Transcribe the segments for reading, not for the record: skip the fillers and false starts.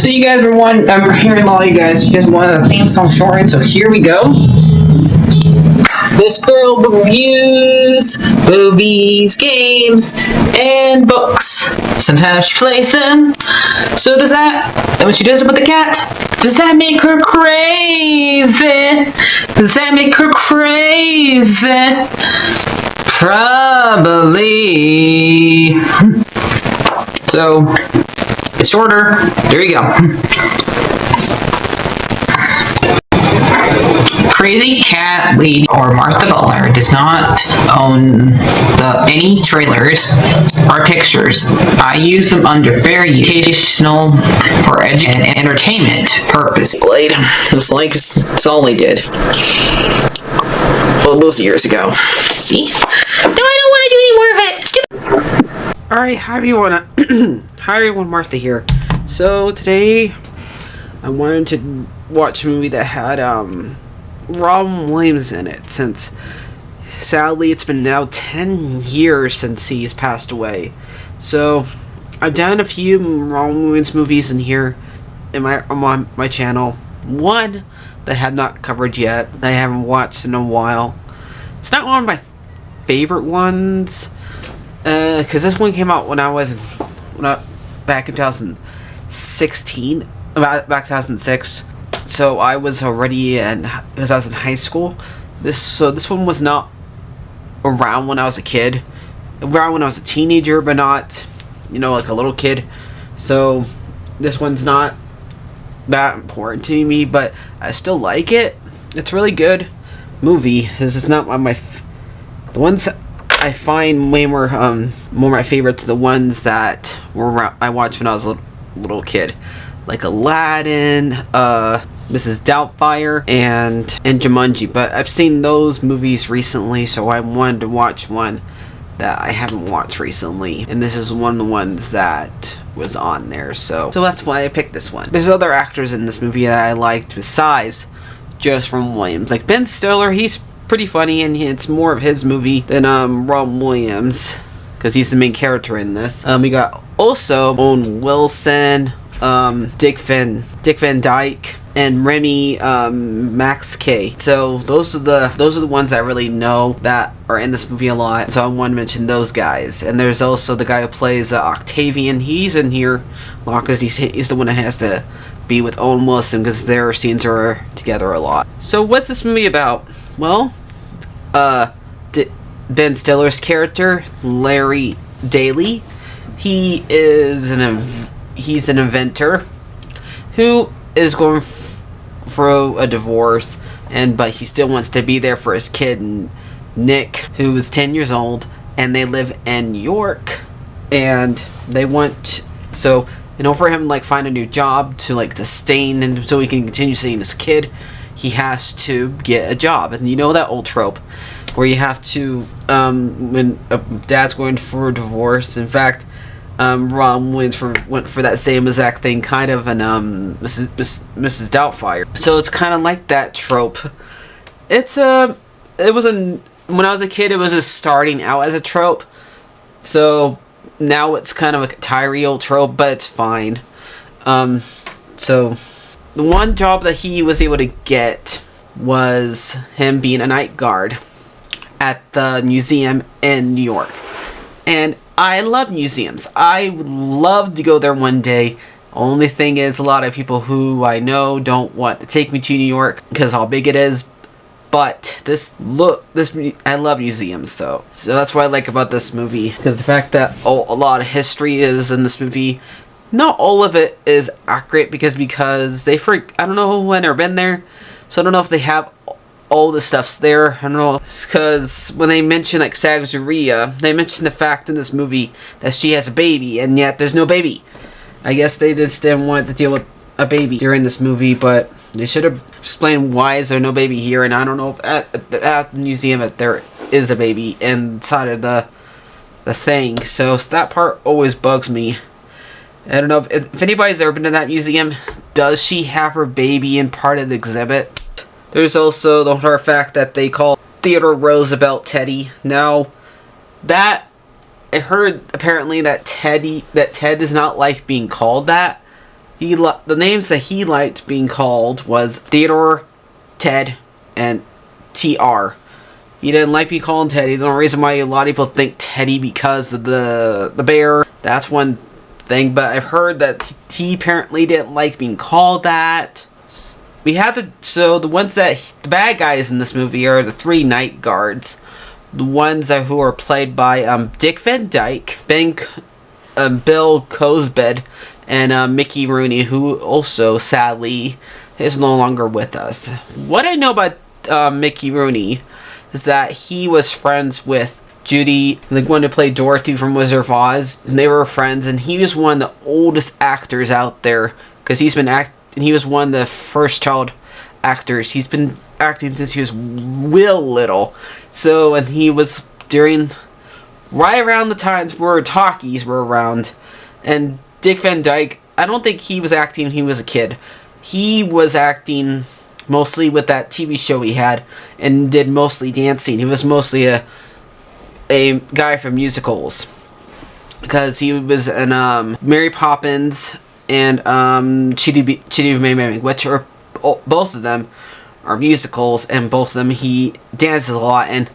So you guys were I'm hearing a lot of you guys wanted a theme song shortened, so here we go. This girl reviews movies, games, and books. Sometimes she plays them. So does that, and when she does it with the cat, does that make her crazy? Does that make her crazy? Probably. So, it's shorter. There you go. CrazyCatLady or Martha Butler does not own any trailers or pictures. I use them under fair educational for and entertainment purpose. It's like it's all they did. Well, those years ago. See? Now I don't want to do any more of it. Alright, hi everyone, Martha here. So today I wanted to watch a movie that had Robin Williams in it, since sadly it's been now 10 years since he's passed away. So I've done a few Robin Williams movies in here on my channel. One that I have not covered yet, that I haven't watched in a while. It's not one of my favorite ones, because this one came out back in 2016, back 2006. So I was already because I was in high school. This one was not around when I was a kid, around when I was a teenager, but not, like a little kid. So this one's not that important to me, but I still like it. It's a really good movie. This is not one of the ones I find way more my favorites. The ones that I watched when I was a little kid, like Aladdin, Mrs. Doubtfire, and Jumanji. But I've seen those movies recently, so I wanted to watch one that I haven't watched recently, and this is one of the ones that was on there. So that's why I picked this one. There's other actors in this movie that I liked besides just Robin Williams, like Ben Stiller. He's pretty funny, and it's more of his movie than Robin Williams, because he's the main character in this. We got also Owen Wilson, Dick Van Dyke, and Remy Max K. So those are the ones that I really know that are in this movie a lot. So I want to mention those guys. And there's also the guy who plays Octavian. He's in here a lot because he's the one that has to be with Owen Wilson, because their scenes are together a lot. So what's this movie about? Well, Ben Stiller's character, Larry Daly, he's an inventor who is going through a divorce, but he still wants to be there for his kid, Nick, who is 10 years old, and they live in New York, and they want, so in order for him to find a new job to sustain, and so he can continue seeing his kid, he has to get a job. And you know that old trope where you have to, when a dad's going for a divorce. In fact, Ron went for that same exact thing, kind of, in Mrs. Doubtfire. So it's kind of like that trope. When I was a kid, it was just starting out as a trope. So now it's kind of a tiring old trope, but it's fine. So the one job that he was able to get was him being a night guard at the museum in New York. And I love museums. I would love to go there one day. Only thing is, a lot of people who I know don't want to take me to New York because how big it is. But I love museums though. So that's what I like about this movie, because the fact that a lot of history is in this movie. Not all of it is accurate because I don't know when I've been there, so I don't know if they have all the stuff's there. I don't know, because when they mention Sagittaria, they mention the fact in this movie that she has a baby, and yet there's no baby. I guess they just didn't want to deal with a baby during this movie, but they should have explained why is there no baby here. And I don't know if at the museum if there is a baby inside of the thing. So that part always bugs me. I don't know if anybody's ever been to that museum. Does she have her baby in part of the exhibit? There's also the hard fact that they call Theodore Roosevelt Teddy. Now, that I heard apparently that Ted does not like being called that. the names that he liked being called was Theodore, Ted, and TR. He didn't like being called Teddy. The only reason why a lot of people think Teddy because of the bear. That's one thing. But I've heard that he apparently didn't like being called that. We had the ones that the bad guys in this movie are the 3 night guards. The ones who are played by Dick Van Dyke, Bill Cosbed, and Mickey Rooney, who also sadly is no longer with us. What I know about Mickey Rooney is that he was friends with Judy, the one who played Dorothy from Wizard of Oz. And they were friends, and he was one of the oldest actors out there because he was one of the first child actors. He's been acting since he was real little. So, and he was right around the times where talkies were around. And Dick Van Dyke, I don't think he was acting when he was a kid. He was acting mostly with that TV show he had and did mostly dancing. He was mostly a guy from musicals because he was in Mary Poppins and Chitty Bang Bang, which are both of them are musicals, and both of them he dances a lot. And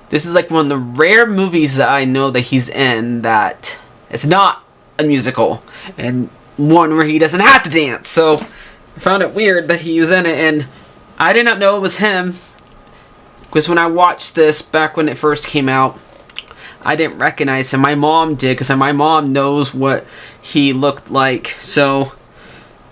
this is like one of the rare movies that I know that he's in that it's not a musical and one where he doesn't have to dance. So I found it weird that he was in it, and I did not know it was him because when I watched this back when it first came out, I didn't recognize him. My mom did because my mom knows what he looked like. So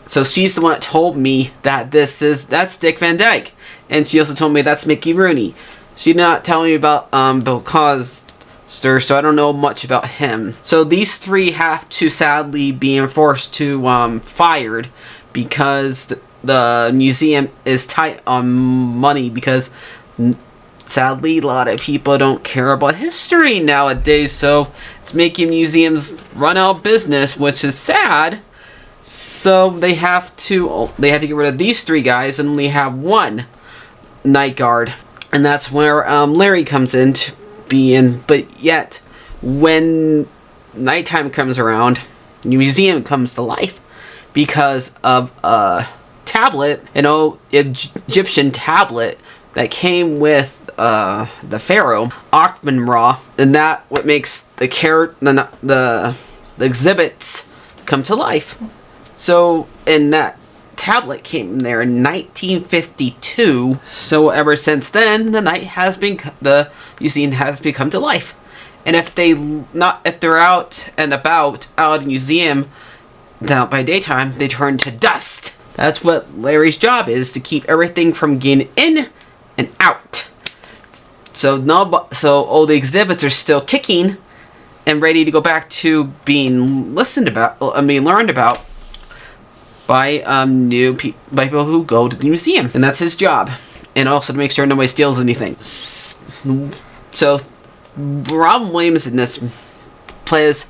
she's the one that told me that that's Dick Van Dyke, and she also told me that's Mickey Rooney. She did not tell me about Bill Cosbed, so I don't know much about him. So these 3 have to sadly be enforced to fired because the museum is tight on money because sadly a lot of people don't care about history nowadays, so it's making museums run out of business, which is sad. So they have to get rid of these 3 guys and only have 1 night guard, and that's where Larry comes in to be in. But yet when nighttime comes around, the museum comes to life because of a tablet, an old Egyptian tablet that came with the pharaoh Akhmenra, and that what makes the exhibits come to life. So, and that tablet came there in 1952. So ever since then, the museum has become to life. And if they're out and about out of the museum by daytime, they turn to dust. That's what Larry's job is, to keep everything from getting in and out. So all the exhibits are still kicking and ready to go back to being learned about by people who go to the museum, and that's his job, and also to make sure nobody steals anything. So Robin Williams in this plays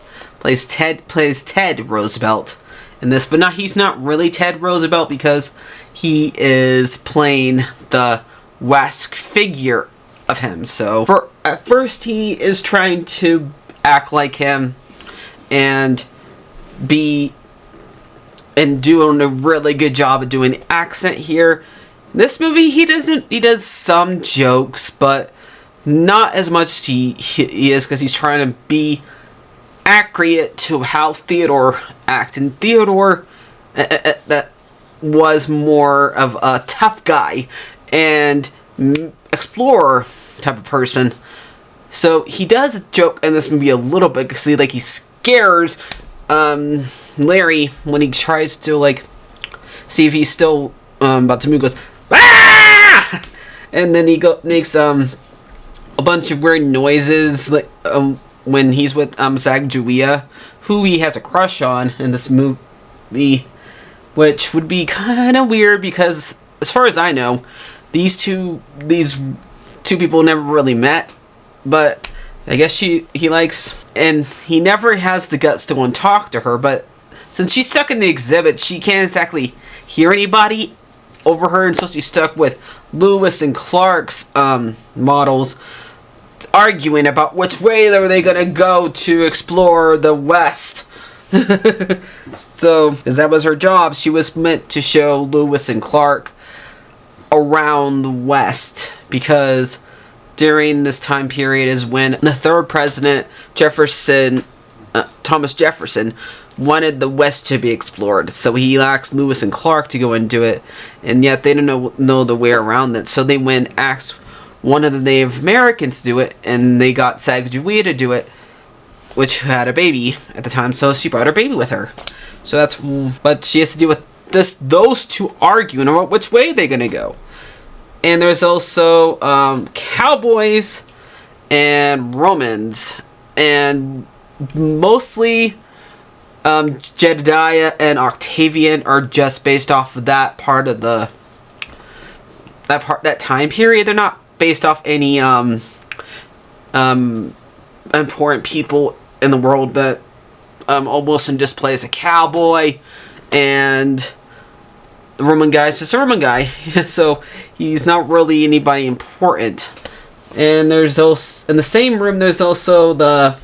Ted Roosevelt in this, but he's not really Ted Roosevelt because he is playing the West figure of him. So at first he is trying to act like him and doing a really good job of doing the accent here. This movie, he does some jokes, but not as much as he is, because he's trying to be accurate to how Theodore acts. And Theodore that was more of a tough guy and explorer type of person. So he does joke in this movie a little bit, because he scares Larry when he tries to see if he's still about to move. Goes, ah! And then he makes a bunch of weird noises when he's with Sacagawea, who he has a crush on in this movie, which would be kind of weird because, as far as I know, these two people never really met, but I guess he likes, and he never has the guts to want to talk to her, but since she's stuck in the exhibit, she can't exactly hear anybody over her, and so she's stuck with Lewis and Clark's models, arguing about which way are they going to go to explore the West. So, because that was her job, she was meant to show Lewis and Clark around the West, because during this time period is when the third president, Thomas Jefferson, wanted the West to be explored. So he asked Lewis and Clark to go and do it, and yet they didn't know the way around it. So they went and asked one of the Native Americans to do it, and they got Sacagawea to do it, which had a baby at the time, so she brought her baby with her. So that's, but she has to deal with those two arguing about which way they're gonna go. And there's also cowboys and Romans, and mostly Jedediah and Octavian are just based off of that part of that time period. They're not based off any important people in the world. That Wilson just plays a cowboy, and the Roman guy is just a Roman guy. So he's not really anybody important. And there's also, in the same room, there's also the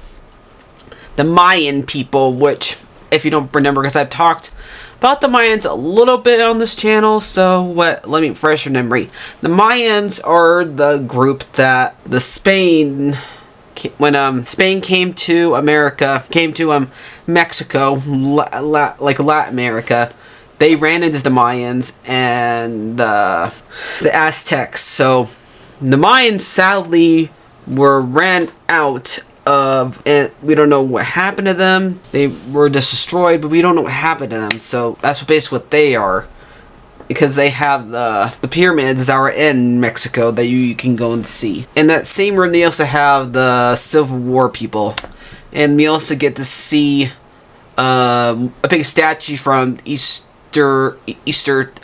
Mayan people, which, if you don't remember, because I've talked about the Mayans a little bit on this channel, so let me refresh your memory. The Mayans are the group that when Spain came to Mexico, like Latin America, they ran into the Mayans and the Aztecs. So the Mayans sadly were ran out of, and we don't know what happened to them. They were just destroyed, but we don't know what happened to them. So that's basically what they are, because they have the pyramids that are in Mexico that you can go and see. In that same room, they also have the Civil War people, and we also get to see a big statue from Easter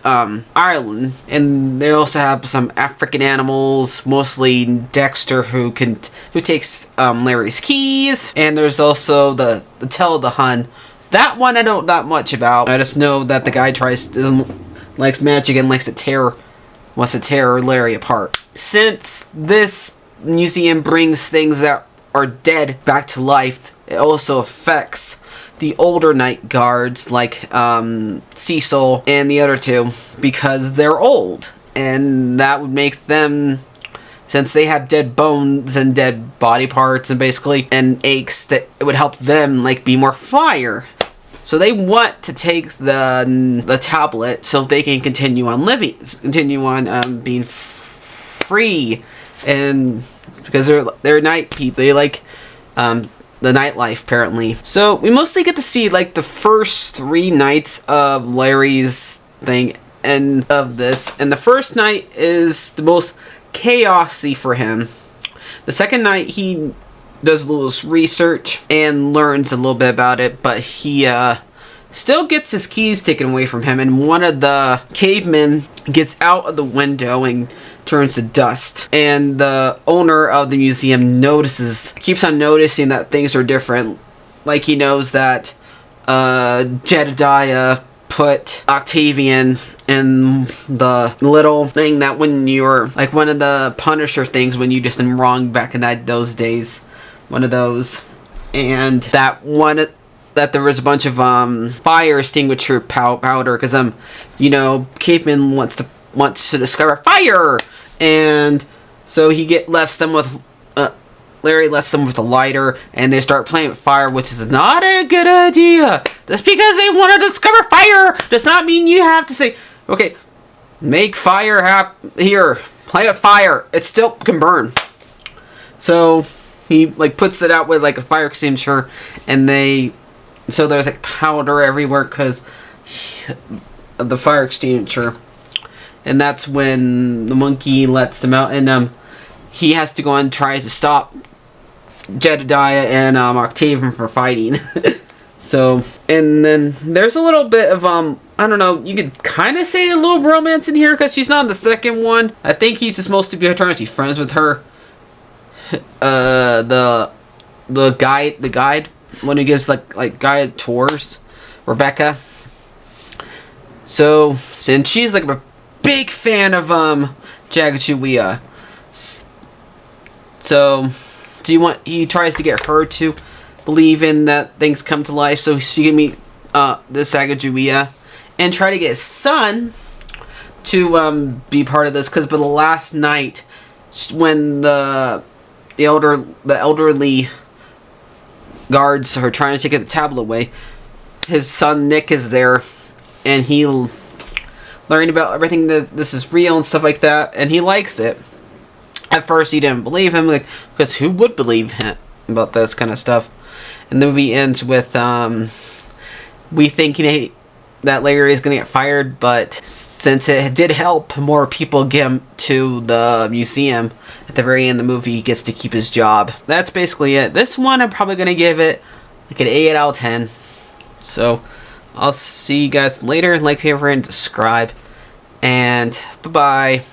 Ireland, and they also have some African animals, mostly Dexter, who takes Larry's keys, and there's also the Tell of the Hun. That one I don't know that much about. I just know that the guy likes magic and wants to tear Larry apart. Since this museum brings things that are dead back to life, it also affects the older night guards, like Cecil and the other two, because they're old, and that would make them, since they have dead bones and dead body parts and aches, that it would help them be more fire. So they want to take the tablet so they can continue on being free, and because they're night people, they like the nightlife, apparently. So we mostly get to see the first 3 nights of Larry's thing and of this, and the first night is the most chaosy for him. The second night he does a little research and learns a little bit about it, but he still gets his keys taken away from him, and one of the cavemen gets out of the window and turns to dust. And the owner of the museum keeps on noticing that things are different. Like, he knows that Jedediah put Octavian in the little thing that when you're one of the Punisher things when you just done wrong back in those days. One of those. And that there was a bunch of fire extinguisher powder, because caveman wants to discover fire, and so Larry lets them with a lighter, and they start playing with fire, which is not a good idea. Just because they want to discover fire does not mean you have to say, okay, make fire here, play with fire. It still can burn. So he puts it out with a fire extinguisher, and so there's powder everywhere because of the fire extinguisher. And that's when the monkey lets them out, and he has to go and tries to stop Jedediah and Octavian from fighting. So, and then there's a little bit of I don't know, you could kind of say a little romance in here, because she's not in the second one. I think he's just supposed to be trying to be friends with her. The guide, one who gives guided tours, Rebecca. So, since she's a big fan of Sacagawea, so he tries to get her to believing that things come to life, so she can meet the Sacagawea and try to get his son to be part of this. Because by the last night, when the elderly guards are trying to take the tablet away, his son Nick is there, and he learned about everything, that this is real and stuff like that, and he likes it. At first, he didn't believe him, because who would believe him about this kind of stuff? And the movie ends with we thinking that Larry is going to get fired, but since it did help more people get to the museum, at the very end of the movie, he gets to keep his job. That's basically it. This one, I'm probably going to give it like an 8 out of 10. So, I'll see you guys later. Like, favorite, and subscribe. And, bye-bye.